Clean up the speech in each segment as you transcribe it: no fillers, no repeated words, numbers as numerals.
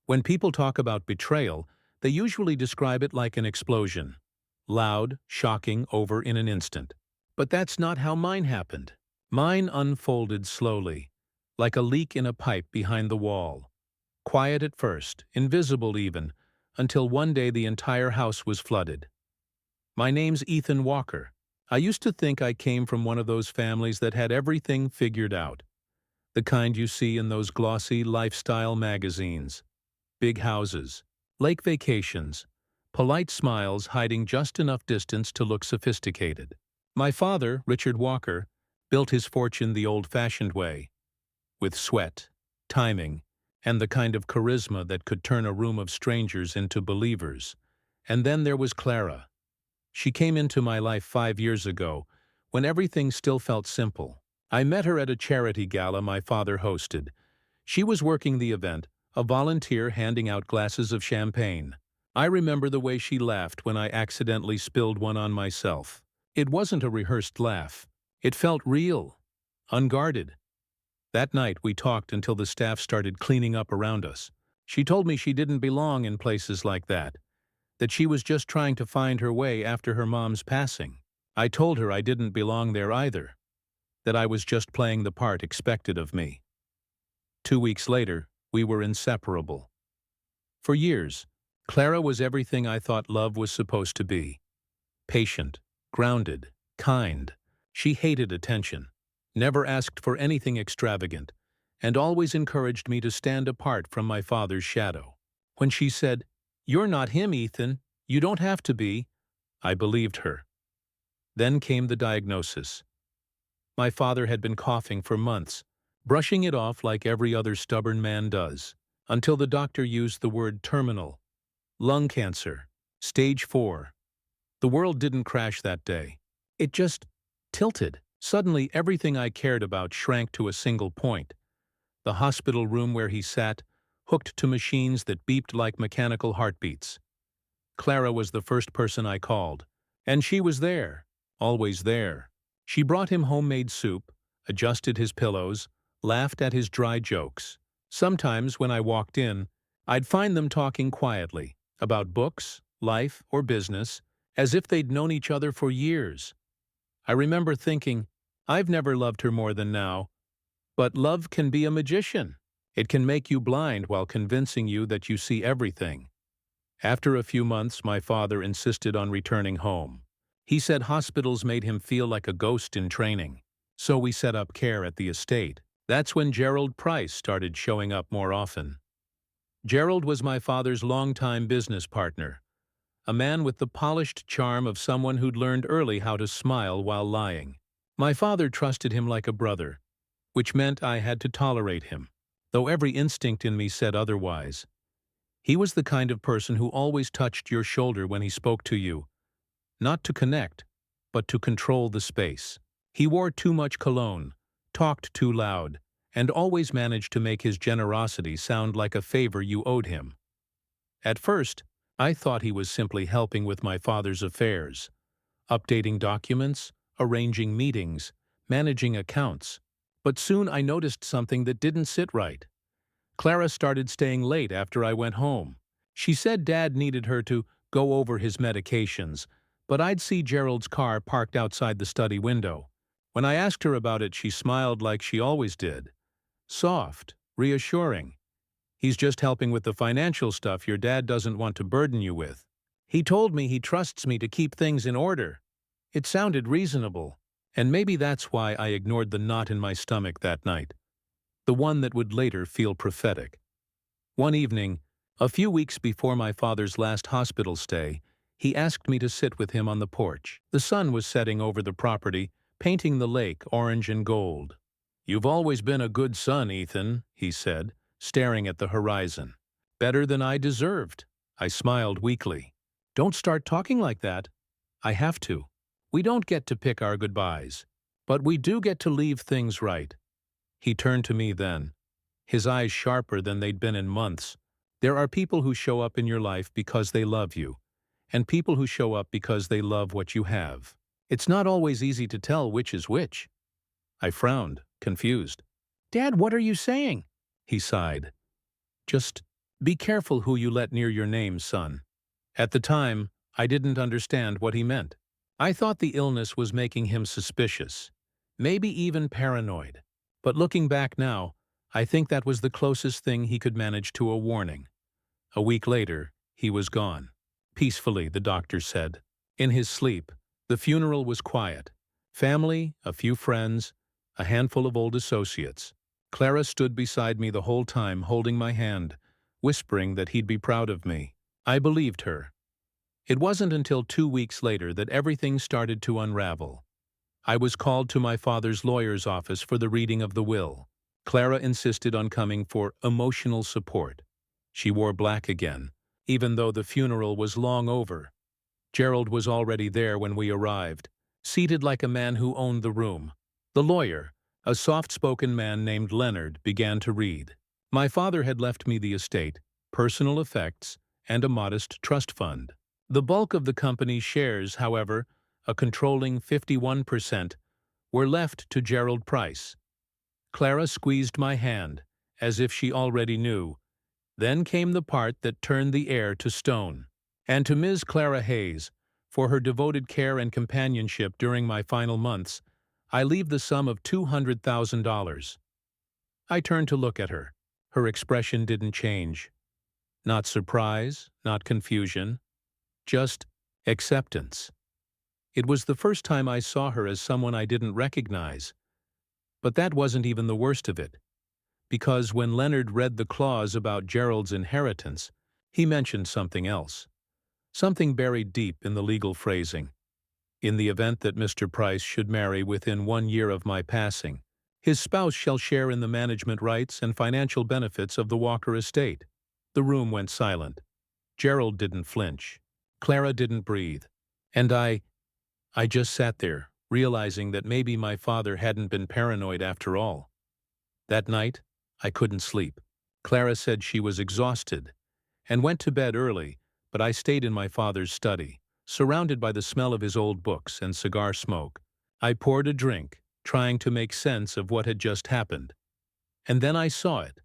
When people talk about betrayal, they usually describe it like an explosion. Loud, shocking, over in an instant. But that's not how mine happened. Mine unfolded slowly, like a leak in a pipe behind the wall. Quiet at first, invisible even, until one day the entire house was flooded. My name's Ethan Walker. I used to think I came from one of those families that had everything figured out. The kind you see in those glossy lifestyle magazines. Big houses, lake vacations, polite smiles hiding just enough distance to look sophisticated. My father, Richard Walker, built his fortune the old-fashioned way, with sweat, timing, and the kind of charisma that could turn a room of strangers into believers. And then there was Clara. She came into my life 5 years ago, when everything still felt simple. I met her at a charity gala my father hosted. She was working the event, a volunteer handing out glasses of champagne. I remember the way she laughed when I accidentally spilled one on myself. It wasn't a rehearsed laugh. It felt real, unguarded. That night we talked until the staff started cleaning up around us. She told me she didn't belong in places like that she was just trying to find her way after her mom's passing. I told her I didn't belong there either, that I was just playing the part expected of me. 2 weeks later, we were inseparable. For years, Clara was everything I thought love was supposed to be. Patient, grounded, kind. She hated attention, never asked for anything extravagant, and always encouraged me to stand apart from my father's shadow. When she said, "You're not him, Ethan. You don't have to be," I believed her. Then came the diagnosis. My father had been coughing for months, brushing it off like every other stubborn man does, until the doctor used the word terminal. Lung cancer, stage 4. The world didn't crash that day. It just tilted. Suddenly, everything I cared about shrank to a single point. The hospital room where he sat, hooked to machines that beeped like mechanical heartbeats. Clara was the first person I called, and she was there, always there. She brought him homemade soup, adjusted his pillows, laughed at his dry jokes. Sometimes, when I walked in, I'd find them talking quietly, about books, life, or business, as if they'd known each other for years. I remember thinking, I've never loved her more than now. But love can be a magician. It can make you blind while convincing you that you see everything. After a few months, my father insisted on returning home. He said hospitals made him feel like a ghost in training. So we set up care at the estate. That's when Gerald Price started showing up more often. Gerald was my father's longtime business partner, a man with the polished charm of someone who'd learned early how to smile while lying. My father trusted him like a brother, which meant I had to tolerate him, though every instinct in me said otherwise. He was the kind of person who always touched your shoulder when he spoke to you, not to connect, but to control the space. He wore too much cologne, talked too loud, and always managed to make his generosity sound like a favor you owed him. At first, I thought he was simply helping with my father's affairs, updating documents, arranging meetings, managing accounts. But soon I noticed something that didn't sit right. Clara started staying late after I went home. She said Dad needed her to go over his medications, but I'd see Gerald's car parked outside the study window. When I asked her about it, she smiled like she always did. Soft, reassuring. "He's just helping with the financial stuff your dad doesn't want to burden you with. He told me he trusts me to keep things in order." It sounded reasonable, and maybe that's why I ignored the knot in my stomach that night, the one that would later feel prophetic. One evening, a few weeks before my father's last hospital stay, he asked me to sit with him on the porch. The sun was setting over the property, painting the lake orange and gold. "You've always been a good son, Ethan," he said, staring at the horizon. "Better than I deserved." I smiled weakly. "Don't start talking like that." "I have to. We don't get to pick our goodbyes, but we do get to leave things right." He turned to me then, his eyes sharper than they'd been in months. "There are people who show up in your life because they love you, and people who show up because they love what you have. It's not always easy to tell which is which." I frowned, confused. "Dad, what are you saying?" He sighed. "Just "Be careful who you let near your name, son." At the time, I didn't understand what he meant. I thought the illness was making him suspicious, maybe even paranoid. But looking back now, I think that was the closest thing he could manage to a warning. A week later, he was gone. Peacefully, the doctor said. In his sleep, the funeral was quiet. Family, a few friends, a handful of old associates. Clara stood beside me the whole time, holding my hand, whispering that he'd be proud of me. I believed her. It wasn't until 2 weeks later that everything started to unravel. I was called to my father's lawyer's office for the reading of the will. Clara insisted on coming for emotional support. She wore black again, even though the funeral was long over. Gerald was already there when we arrived, seated like a man who owned the room. The lawyer, a soft-spoken man named Leonard, began to read. My father had left me the estate, personal effects, and a modest trust fund. The bulk of the company's shares, however, a controlling 51%, were left to Gerald Price. Clara squeezed my hand, as if she already knew. Then came the part that turned the air to stone. And to Ms. Clara Hayes, for her devoted care and companionship during my final months, I leave the sum of $200,000. I turned to look at her. Her expression didn't change. Not surprise, not confusion, just acceptance. It was the first time I saw her as someone I didn't recognize. But that wasn't even the worst of it. Because when Leonard read the clause about Gerald's inheritance, he mentioned something else. Something buried deep in the legal phrasing. In the event that Mr. Price should marry within 1 year of my passing, his spouse shall share in the management rights and financial benefits of the Walker estate. The room went silent. Gerald didn't flinch. Clara didn't breathe. And I just sat there, realizing that maybe my father hadn't been paranoid after all. That night, I couldn't sleep. Clara said she was exhausted and went to bed early, but I stayed in my father's study, surrounded by the smell of his old books and cigar smoke. I poured a drink, trying to make sense of what had just happened. And then I saw it.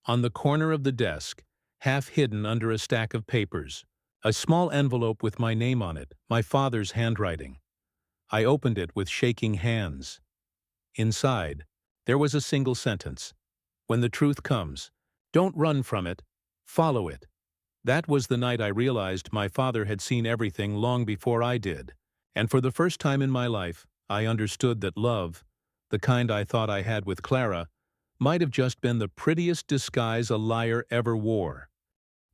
On the corner of the desk, half hidden under a stack of papers, a small envelope with my name on it, my father's handwriting. I opened it with shaking hands. Inside, there was a single sentence. When the truth comes, don't run from it, follow it. That was the night I realized my father had seen everything long before I did, and for the first time in my life, I understood that love, the kind I thought I had with Clara, might have just been the prettiest disguise a liar ever wore.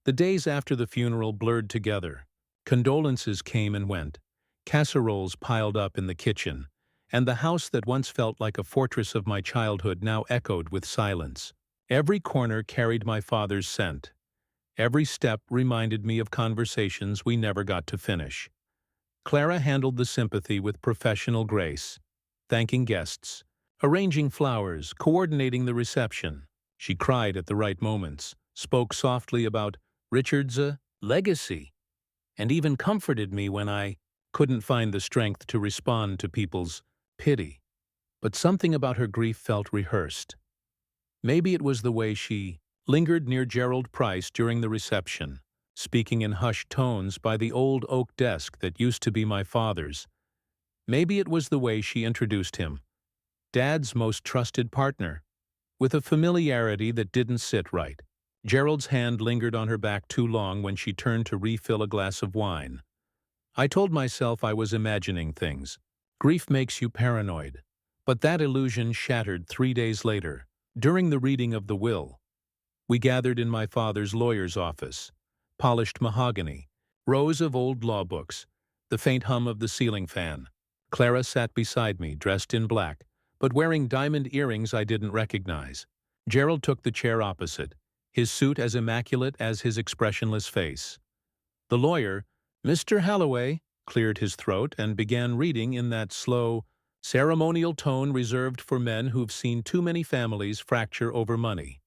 The days after the funeral blurred together. Condolences came and went. Casseroles piled up in the kitchen, and the house that once felt like a fortress of my childhood now echoed with silence. Every corner carried my father's scent. Every step reminded me of conversations we never got to finish. Clara handled the sympathy with professional grace, thanking guests, arranging flowers, coordinating the reception. She cried at the right moments, spoke softly about Richard's legacy, and even comforted me when I couldn't find the strength to respond to people's pity. But something about her grief felt rehearsed. Maybe it was the way she lingered near Gerald Price during the reception, speaking in hushed tones by the old oak desk that used to be my father's. Maybe it was the way she introduced him, Dad's most trusted partner, with a familiarity that didn't sit right. Gerald's hand lingered on her back too long when she turned to refill a glass of wine. I told myself I was imagining things. Grief makes you paranoid. But that illusion shattered 3 days later, during the reading of the will. We gathered in my father's lawyer's office. Polished mahogany, rows of old law books, the faint hum of the ceiling fan. Clara sat beside me, dressed in black, but wearing diamond earrings I didn't recognize. Gerald took the chair opposite, his suit as immaculate as his expressionless face. The lawyer, Mr. Halloway, cleared his throat and began reading in that slow, ceremonial tone reserved for men who've seen too many families fracture over money.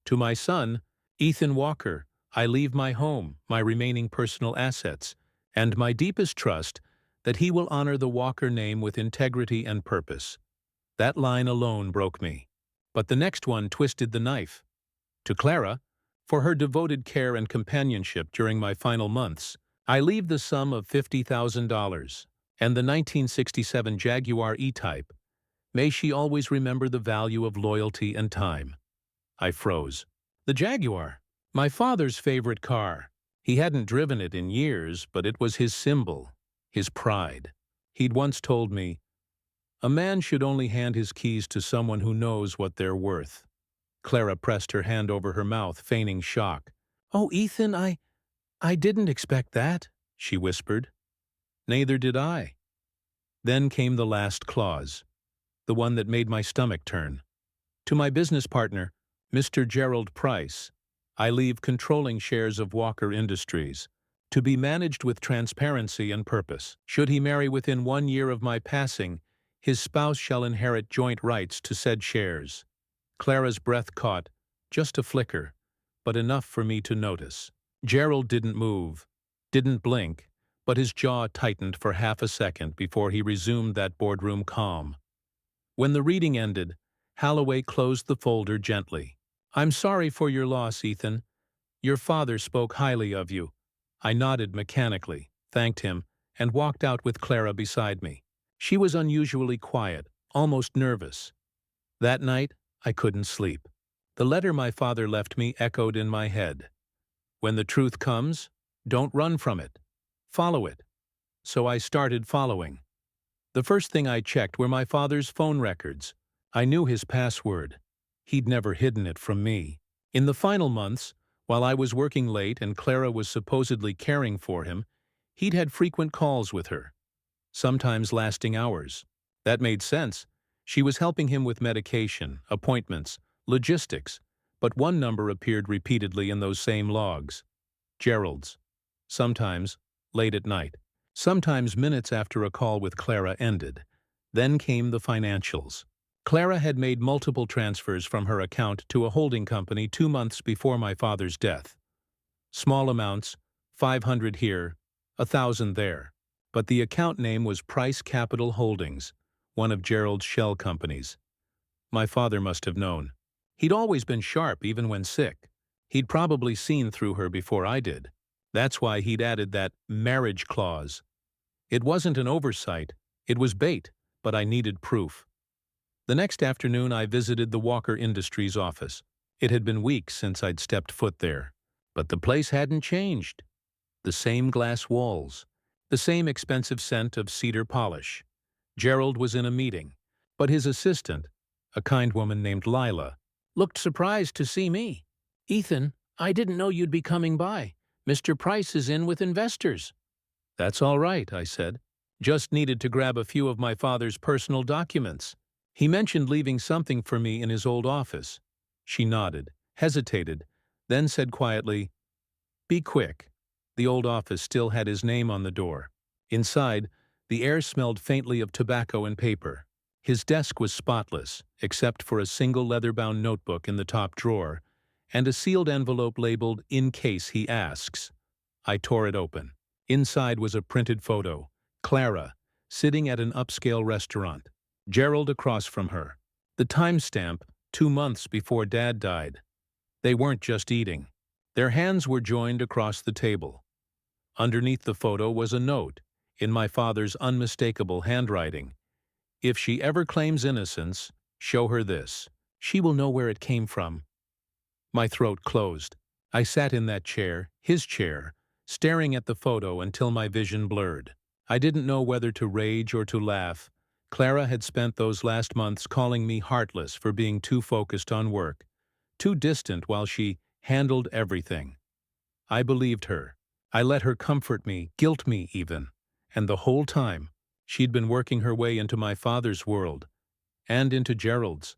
To my son, Ethan Walker, I leave my home, my remaining personal assets, and my deepest trust that he will honor the Walker name with integrity and purpose. That line alone broke me. But the next one twisted the knife. To Clara, For her devoted care and companionship during my final months, I leave the sum of $50,000 and the 1967 Jaguar E-Type. May she always remember the value of loyalty and time. I froze. The Jaguar? My father's favorite car. He hadn't driven it in years, but it was his symbol, his pride. He'd once told me, "A man should only hand his keys to someone who knows what they're worth." Clara pressed her hand over her mouth, feigning shock. "Oh, Ethan, I didn't expect that," she whispered. Neither did I. Then came the last clause, the one that made my stomach turn. To my business partner, Mr. Gerald Price, I leave controlling shares of Walker Industries, to be managed with transparency and purpose. Should he marry within 1 year of my passing, his spouse shall inherit joint rights to said shares. Clara's breath caught, just a flicker, but enough for me to notice. Gerald didn't move, didn't blink, but his jaw tightened for half a second before he resumed that boardroom calm. When the reading ended, Holloway closed the folder gently. "I'm sorry for your loss, Ethan. Your father spoke highly of you." I nodded mechanically, thanked him, and walked out with Clara beside me. She was unusually quiet, almost nervous. That night, I couldn't sleep. The letter my father left me echoed in my head. When the truth comes, don't run from it. Follow it. So I started following. The first thing I checked were my father's phone records. I knew his password. He'd never hidden it from me. In the final months, while I was working late and Clara was supposedly caring for him, he'd had frequent calls with her, sometimes lasting hours. That made sense. She was helping him with medication, appointments, logistics, but one number appeared repeatedly in those same logs. Gerald's. Sometimes late at night. Sometimes minutes after a call with Clara ended. Then came the financials. Clara had made multiple transfers from her account to a holding company 2 months before my father's death. Small amounts, 500 here, 1,000 there. But the account name was Price Capital Holdings, one of Gerald's shell companies. My father must have known. He'd always been sharp even when sick. He'd probably seen through her before I did. That's why he'd added that marriage clause. It wasn't an oversight, it was bait, but I needed proof. The next afternoon I visited the Walker Industries office. It had been weeks since I'd stepped foot there. But the place hadn't changed. The same glass walls, the same expensive scent of cedar polish. Gerald was in a meeting, but his assistant, a kind woman named Lila, looked surprised to see me. "Ethan, I didn't know you'd be coming by. Mr. Price is in with investors." "That's all right," I said. "Just needed to grab a few of my father's personal documents. He mentioned leaving something for me in his old office." She nodded, hesitated, then said quietly, "Be quick." The old office still had his name on the door. Inside, the air smelled faintly of tobacco and paper. His desk was spotless, except for a single leather-bound notebook in the top drawer, and a sealed envelope labeled, "In case he asks." I tore it open. Inside was a printed photo. Clara, sitting at an upscale restaurant. Gerald across from her. The timestamp, 2 months before Dad died. They weren't just eating. Their hands were joined across the table. Underneath the photo was a note, in my father's unmistakable handwriting. "If she ever claims innocence, show her this. She will know where it came from." My throat closed. I sat in that chair, his chair, staring at the photo until my vision blurred. I didn't know whether to rage or to laugh. Clara had spent those last months calling me heartless for being too focused on work, too distant while she handled everything. I believed her. I let her comfort me, guilt me even. And the whole time, she'd been working her way into my father's world, and into Gerald's.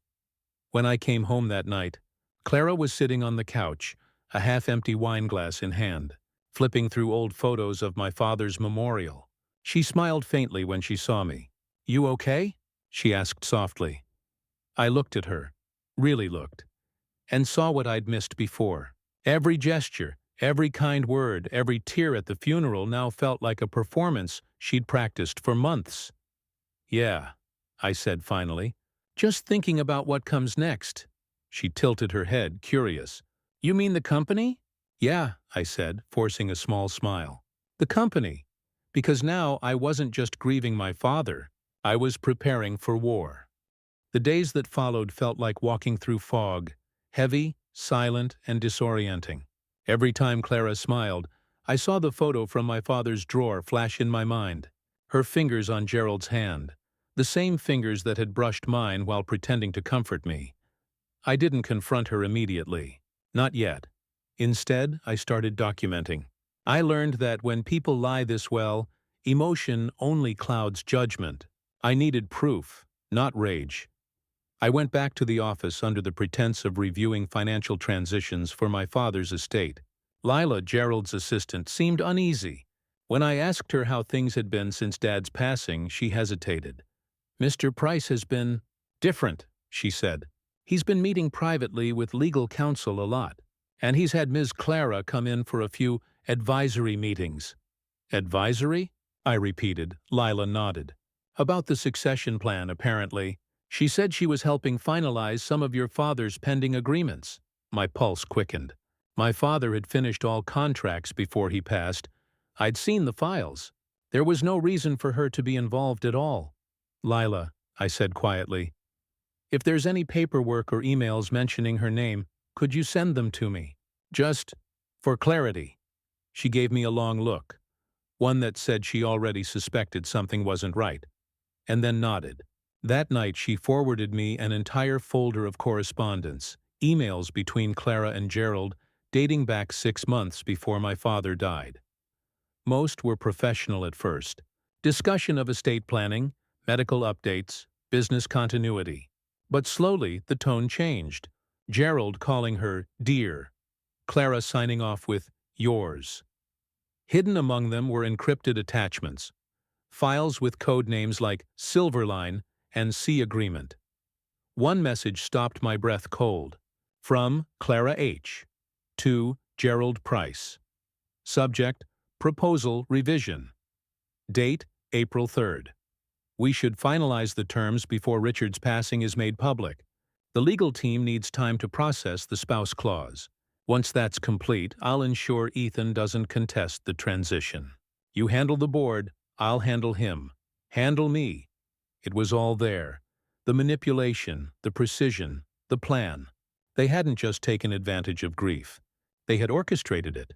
When I came home that night, Clara was sitting on the couch, a half-empty wineglass in hand, flipping through old photos of my father's memorial. She smiled faintly when she saw me. "You okay?" she asked softly. I looked at her, really looked, and saw what I'd missed before. Every gesture, every kind word, every tear at the funeral now felt like a performance she'd practiced for months. "Yeah," I said finally. "Just thinking about what comes next." She tilted her head, curious. You mean the company? Yeah, I said, forcing a small smile. The company. Because now I wasn't just grieving my father, I was preparing for war. The days that followed felt like walking through fog, heavy, silent, and disorienting. Every time Clara smiled, I saw the photo from my father's drawer flash in my mind. Her fingers on Gerald's hand, the same fingers that had brushed mine while pretending to comfort me. I didn't confront her immediately. Not yet. Instead, I started documenting. I learned that when people lie this well, emotion only clouds judgment. I needed proof, not rage. I went back to the office under the pretense of reviewing financial transitions for my father's estate. Lila, Gerald's assistant, seemed uneasy. When I asked her how things had been since Dad's passing, she hesitated. "Mr. Price has been different," she said. "He's been meeting privately with legal counsel a lot, and he's had Ms. Clara come in for a few advisory meetings." "Advisory?" I repeated. Lila nodded. "About the succession plan, apparently. She said she was helping finalize some of your father's pending agreements." My pulse quickened. My father had finished all contracts before he passed. I'd seen the files. There was no reason for her to be involved at all. "Lila," I said quietly, "if there's any paperwork or emails mentioning her name, could you send them to me? Just for clarity." She gave me a long look, one that said she already suspected something wasn't right, and then nodded. That night she forwarded me an entire folder of correspondence, emails between Clara and Gerald dating back 6 months before my father died. Most were professional at first. Discussion of estate planning, medical updates, business continuity. But slowly the tone changed. Gerald calling her "dear," Clara signing off with "yours." Hidden among them were encrypted attachments, files with code names like Silverline and C Agreement. One message stopped my breath cold. From Clara H. to Gerald Price. Subject: Proposal Revision. Date: April 3rd. We should finalize the terms before Richard's passing is made public. The legal team needs time to process the spouse clause. Once that's complete, I'll ensure Ethan doesn't contest the transition. You handle the board, I'll handle him. Handle me. It was all there. The manipulation, the precision, the plan. They hadn't just taken advantage of grief. They had orchestrated it.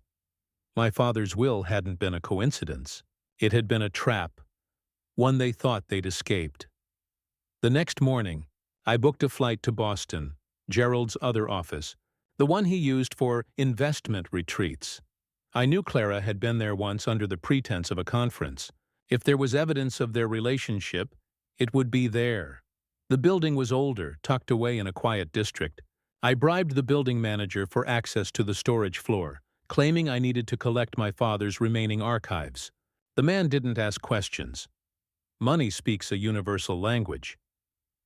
My father's will hadn't been a coincidence. It had been a trap, one they thought they'd escaped. The next morning, I booked a flight to Boston, Gerald's other office, the one he used for investment retreats. I knew Clara had been there once under the pretense of a conference. If there was evidence of their relationship, it would be there. The building was older, tucked away in a quiet district. I bribed the building manager for access to the storage floor, claiming I needed to collect my father's remaining archives. The man didn't ask questions. Money speaks a universal language.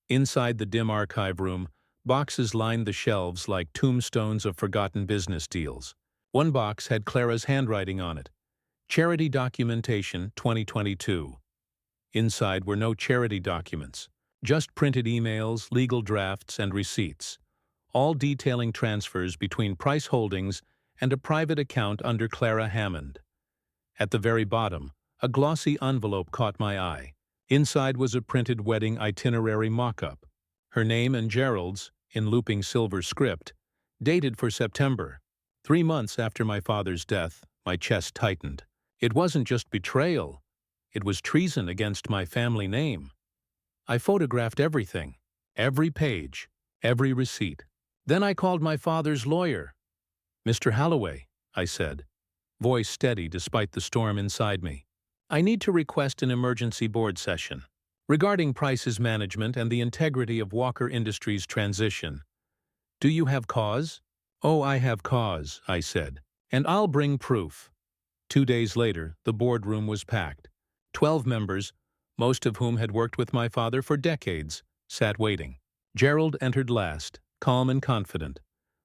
Inside the dim archive room, boxes lined the shelves like tombstones of forgotten business deals. One box had Clara's handwriting on it. Charity Documentation 2022. Inside were no charity documents, just printed emails, legal drafts, and receipts, all detailing transfers between Price Holdings and a private account under Clara Hammond. At the very bottom, a glossy envelope caught my eye. Inside was a printed wedding itinerary mock-up. Her name and Gerald's, in looping silver script, dated for September. 3 months after my father's death, my chest tightened. It wasn't just betrayal. It was treason against my family name. I photographed everything, every page, every receipt. Then I called my father's lawyer. "Mr. Holloway," I said, voice steady despite the storm inside me. "I need to request an emergency board session regarding Price's management and the integrity of Walker Industries' transition. Do you have cause?" "Oh, I have cause," I said, "and I'll bring proof." 2 days later, the boardroom was packed. 12 members, most of whom had worked with my father for decades, sat waiting. Gerald entered last, calm and confident,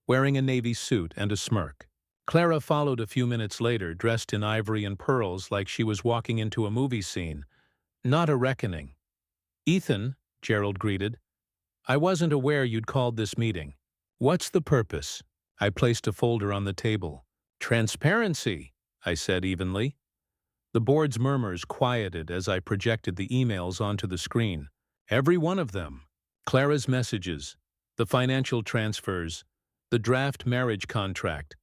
wearing a navy suit and a smirk. Clara followed a few minutes later, dressed in ivory and pearls like she was walking into a movie scene. Not a reckoning. "Ethan," Gerald greeted, "I wasn't aware you'd called this meeting. What's the purpose?" I placed a folder on the table. Transparency, I said evenly. The board's murmurs quieted as I projected the emails onto the screen. Every one of them. Clara's messages, the financial transfers, the draft marriage contract.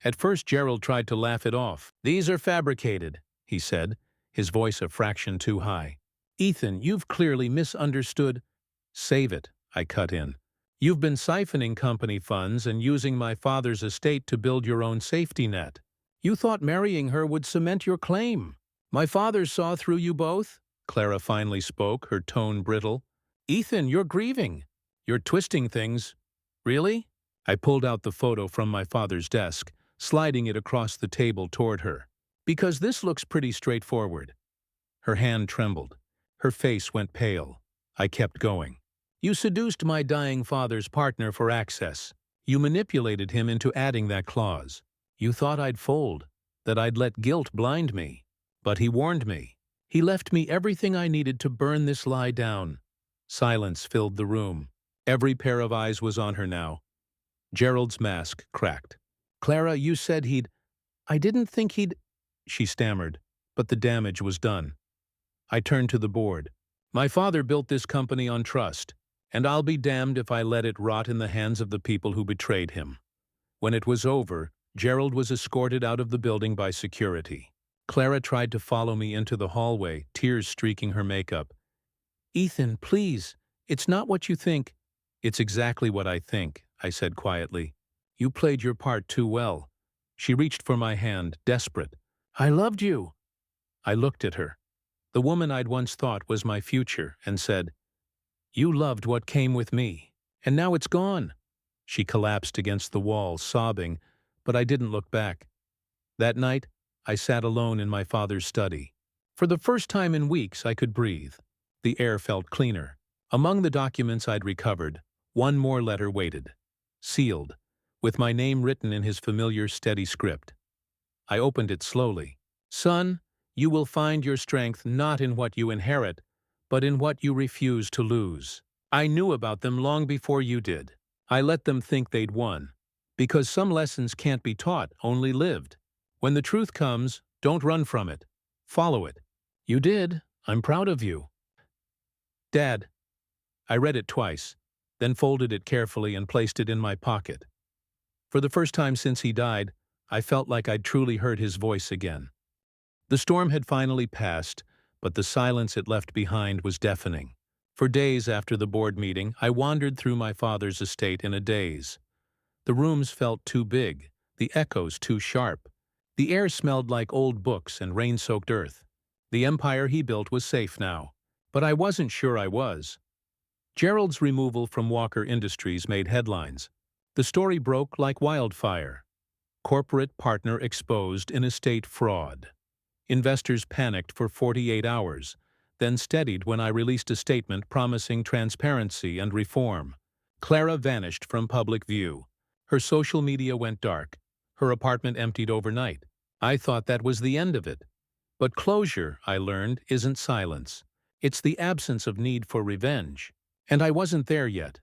At first Gerald tried to laugh it off. These are fabricated, he said, his voice a fraction too high. Ethan, you've clearly misunderstood. Save it, I cut in. You've been siphoning company funds and using my father's estate to build your own safety net. You thought marrying her would cement your claim. My father saw through you both. Clara finally spoke, her tone brittle. Ethan, you're grieving. You're twisting things. Really? I pulled out the photo from my father's desk, sliding it across the table toward her. Because this looks pretty straightforward. Her hand trembled. Her face went pale. I kept going. You seduced my dying father's partner for access. You manipulated him into adding that clause. You thought I'd fold, that I'd let guilt blind me. But he warned me. He left me everything I needed to burn this lie down. Silence filled the room. Every pair of eyes was on her now. Gerald's mask cracked. Clara, you said he'd... I didn't think he'd... She stammered, but the damage was done. I turned to the board. My father built this company on trust, and I'll be damned if I let it rot in the hands of the people who betrayed him. When it was over, Gerald was escorted out of the building by security. Clara tried to follow me into the hallway, tears streaking her makeup. Ethan, please, it's not what you think. It's exactly what I think, I said quietly. You played your part too well. She reached for my hand, desperate. I loved you. I looked at her, the woman I'd once thought was my future, and said, You loved what came with me, and now it's gone. She collapsed against the wall, sobbing, but I didn't look back. That night, I sat alone in my father's study. For the first time in weeks, I could breathe. The air felt cleaner. Among the documents I'd recovered, one more letter waited. Sealed, with my name written in his familiar, steady script. I opened it slowly. Son, you will find your strength not in what you inherit, but in what you refuse to lose. I knew about them long before you did. I let them think they'd won. Because some lessons can't be taught, only lived. When the truth comes, don't run from it. Follow it. You did. I'm proud of you. Dad. I read it twice, then folded it carefully and placed it in my pocket. For the first time since he died, I felt like I'd truly heard his voice again. The storm had finally passed, but the silence it left behind was deafening. For days after the board meeting, I wandered through my father's estate in a daze. The rooms felt too big, the echoes too sharp. The air smelled like old books and rain-soaked earth. The empire he built was safe now, but I wasn't sure I was. Gerald's removal from Walker Industries made headlines. The story broke like wildfire. Corporate partner exposed in estate fraud. Investors panicked for 48 hours, then steadied when I released a statement promising transparency and reform. Clara vanished from public view. Her social media went dark. Her apartment emptied overnight. I thought that was the end of it. But closure, I learned, isn't silence. It's the absence of need for revenge. And I wasn't there yet.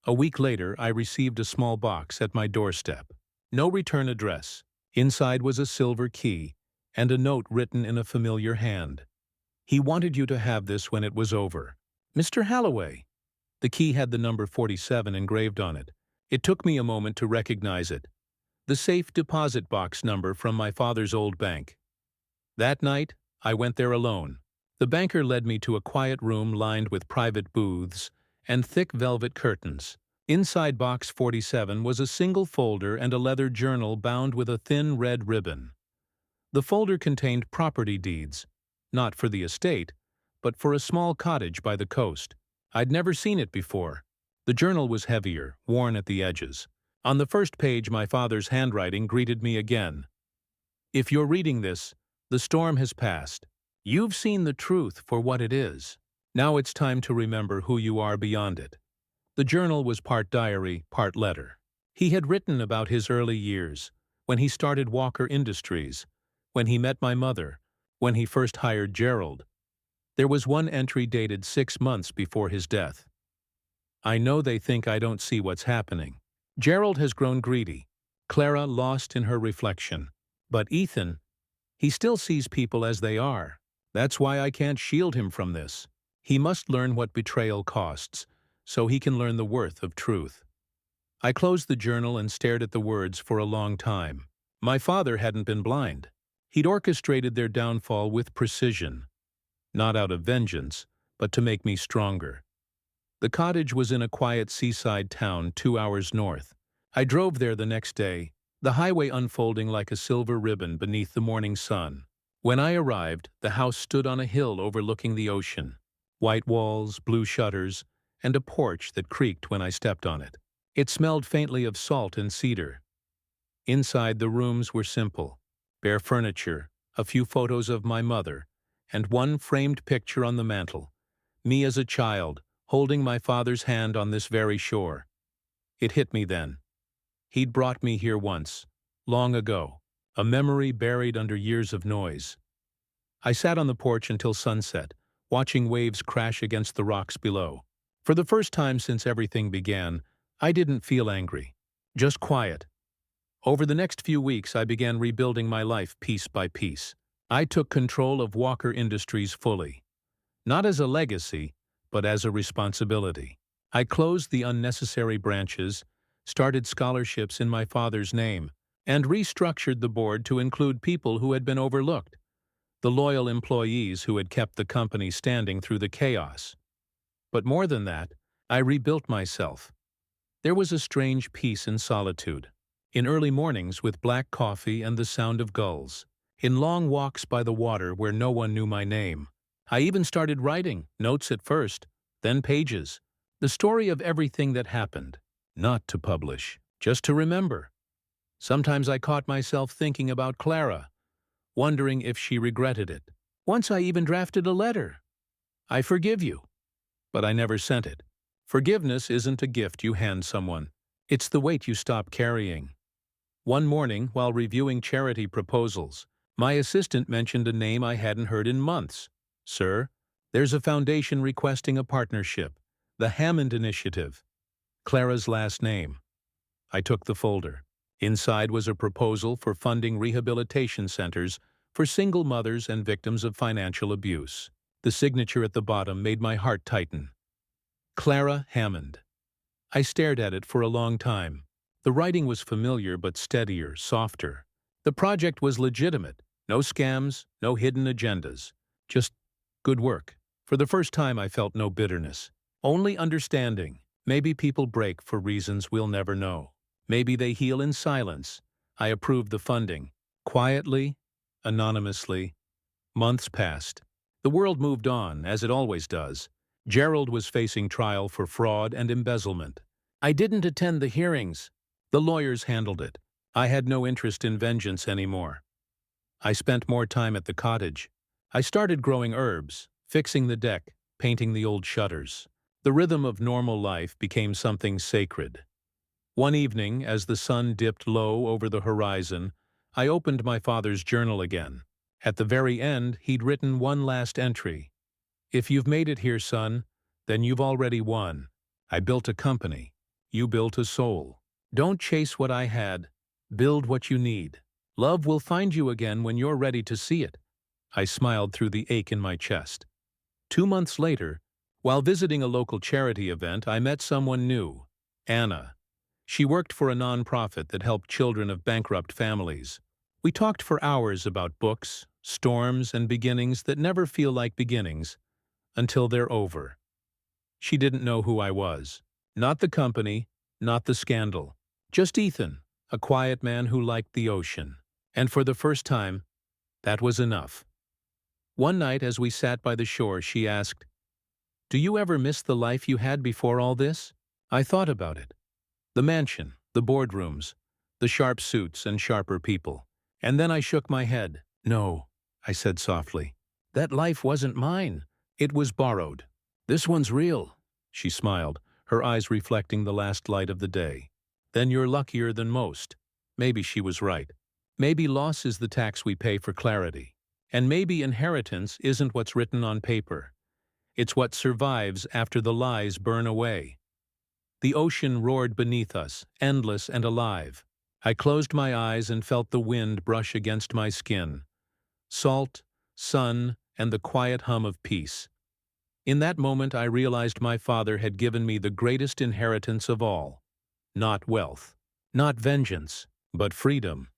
A week later, I received a small box at my doorstep. No return address. Inside was a silver key and a note written in a familiar hand. He wanted you to have this when it was over. Mr. Halloway. The key had the number 47 engraved on it. It took me a moment to recognize it. The safe deposit box number from my father's old bank. That night, I went there alone. The banker led me to a quiet room lined with private booths and thick velvet curtains. Inside box 47 was a single folder and a leather journal bound with a thin red ribbon. The folder contained property deeds, not for the estate, but for a small cottage by the coast. I'd never seen it before. The journal was heavier, worn at the edges. On the first page, my father's handwriting greeted me again. If you're reading this, the storm has passed. You've seen the truth for what it is. Now it's time to remember who you are beyond it. The journal was part diary, part letter. He had written about his early years, when he started Walker Industries, when he met my mother, when he first hired Gerald. There was one entry dated 6 months before his death. I know they think I don't see what's happening. Gerald has grown greedy. Clara lost in her reflection. But Ethan, he still sees people as they are. That's why I can't shield him from this. He must learn what betrayal costs, so he can learn the worth of truth. I closed the journal and stared at the words for a long time. My father hadn't been blind. He'd orchestrated their downfall with precision, not out of vengeance, but to make me stronger. The cottage was in a quiet seaside town 2 hours north. I drove there the next day, the highway unfolding like a silver ribbon beneath the morning sun. When I arrived, the house stood on a hill overlooking the ocean. White walls, blue shutters, and a porch that creaked when I stepped on it. It smelled faintly of salt and cedar. Inside, the rooms were simple. Bare furniture, a few photos of my mother, and one framed picture on the mantel. Me as a child, holding my father's hand on this very shore. It hit me then. He'd brought me here once, long ago, a memory buried under years of noise. I sat on the porch until sunset, watching waves crash against the rocks below. For the first time since everything began, I didn't feel angry, just quiet. Over the next few weeks, I began rebuilding my life piece by piece. I took control of Walker Industries fully, not as a legacy, but as a responsibility. I closed the unnecessary branches, started scholarships in my father's name, and restructured the board to include people who had been overlooked, the loyal employees who had kept the company standing through the chaos. But more than that, I rebuilt myself. There was a strange peace in solitude, in early mornings with black coffee and the sound of gulls, in long walks by the water where no one knew my name. I even started writing, notes at first, then pages, the story of everything that happened, not to publish, just to remember. Sometimes I caught myself thinking about Clara, wondering if she regretted it. Once I even drafted a letter. I forgive you. But I never sent it. Forgiveness isn't a gift you hand someone. It's the weight you stop carrying. One morning, while reviewing charity proposals, my assistant mentioned a name I hadn't heard in months. "Sir, there's a foundation requesting a partnership, the Hammond Initiative." Clara's last name. I took the folder. Inside was a proposal for funding rehabilitation centers for single mothers and victims of financial abuse. The signature at the bottom made my heart tighten. Clara Hammond. I stared at it for a long time. The writing was familiar but steadier, softer. The project was legitimate. No scams, no hidden agendas. Just good work. For the first time, I felt no bitterness. Only understanding. Maybe people break for reasons we'll never know. Maybe they heal in silence. I approved the funding. Quietly, anonymously. Months passed. The world moved on, as it always does. Gerald was facing trial for fraud and embezzlement. I didn't attend the hearings. The lawyers handled it. I had no interest in vengeance anymore. I spent more time at the cottage. I started growing herbs, fixing the deck, painting the old shutters. The rhythm of normal life became something sacred. One evening, as the sun dipped low over the horizon, I opened my father's journal again. At the very end, he'd written one last entry. "If you've made it here, son, then you've already won. I built a company. You built a soul. Don't chase what I had. Build what you need. Love will find you again when you're ready to see it." I smiled through the ache in my chest. 2 months later, while visiting a local charity event, I met someone new, Anna. She worked for a nonprofit that helped children of bankrupt families. We talked for hours about books, storms, and beginnings that never feel like beginnings until they're over. She didn't know who I was. Not the company, not the scandal. Just Ethan, a quiet man who liked the ocean. And for the first time, that was enough. One night as we sat by the shore, she asked, "Do you ever miss the life you had before all this?" I thought about it. The mansion, the boardrooms, the sharp suits and sharper people. And then I shook my head. "No," I said softly. "That life wasn't mine. It was borrowed. This one's real." She smiled, her eyes reflecting the last light of the day. "Then you're luckier than most." Maybe she was right. Maybe loss is the tax we pay for clarity. And maybe inheritance isn't what's written on paper. It's what survives after the lies burn away. The ocean roared beneath us, endless and alive. I closed my eyes and felt the wind brush against my skin. Salt, sun, and the quiet hum of peace. In that moment I realized my father had given me the greatest inheritance of all. Not wealth, not vengeance, but freedom.